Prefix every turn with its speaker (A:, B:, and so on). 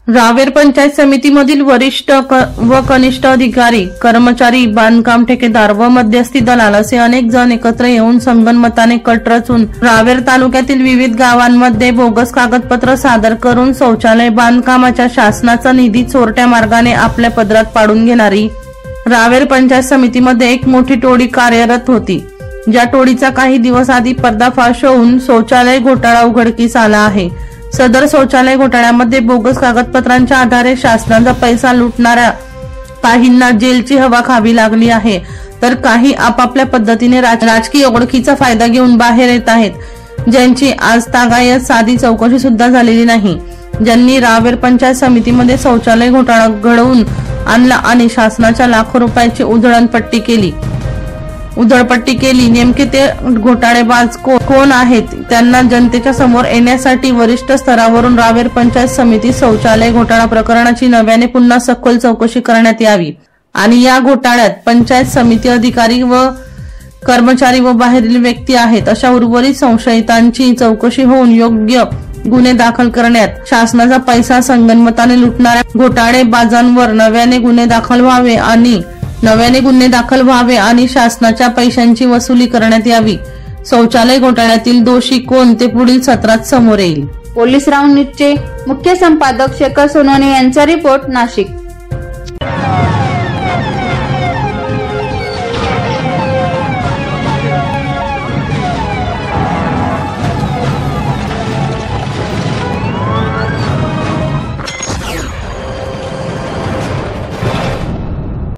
A: रावेर पंचायत समितीमधील वरिष्ठ व कनिष्ठ अधिकारी, कर्मचारी, बांधकाम ठेकेदार व मध्यस्थी दलाल असे अनेक जण एकत्र येऊन संगनमताने कट रचून रावेर तालुक्यातील विविध गावांमध्ये बोगस कागदपत्र सादर करून शौचालय बांधकामाच्या शासनाचा निधी चोरट्या मार्गाने आपल्या पदरात पाडून घेणारी रावेर पंचायत समितीमध्ये एक मोठी टोळी कार्यरत होती, ज्या टोळीचा काही दिवस आधी पर्दाफाश होऊन शौचालय घोटाळा उघडकीस आला आहे। सदर शौचालय घोटाळ्यामध्ये बोगस कागदपत्रांच्या आधारे शासनाचा पैसा लुटणाऱ्या काहींना जेलची हवा खावी लागली आहे, तर काही आपापल्या पद्धतीने राजकीय ओळखीचा फायदा घेऊन बाहेर येत आहेत, ज्यांची आज तागायत साधी चौकशी सुद्धा झालेली नाही, ज्यांनी रावेर पंचायत समितीमध्ये शौचालय घोटाळा घडवून आणला आणि शासनाच्या लाखो रुपयाची उधळपट्टी केली। नेमके ते घोटाळेबाज कोण आहेत, त्यांना जनतेच्या समोर येण्यासाठी वरिष्ठ स्तरावरून रावेर पंचायत समिती शौचालय घोटाळा प्रकरणाची नव्याने पुन्हा सखोल चौकशी करण्यात यावी आणि या घोटाळ्यात पंचायत समिती अधिकारी व कर्मचारी व बाहेरील व्यक्ती आहेत अशा उर्वरित संशयितांची चौकशी होऊन योग्य गुन्हे दाखल करण्यात शासनाचा पैसा संगनमताने लुटणाऱ्या घोटाळेबाजांवर नव्याने गुन्हे दाखल व्हावे आणि शासनाच्या पैशांची वसुली करण्यात यावी। शौचालय घोटाळ्यातील दोषी कोण ते पुढील सत्रात समोर येईल।
B: पोलीस राऊंड न्यूजचे मुख्य संपादक शेखर सोनवणे यांचा रिपोर्ट, नाशिक।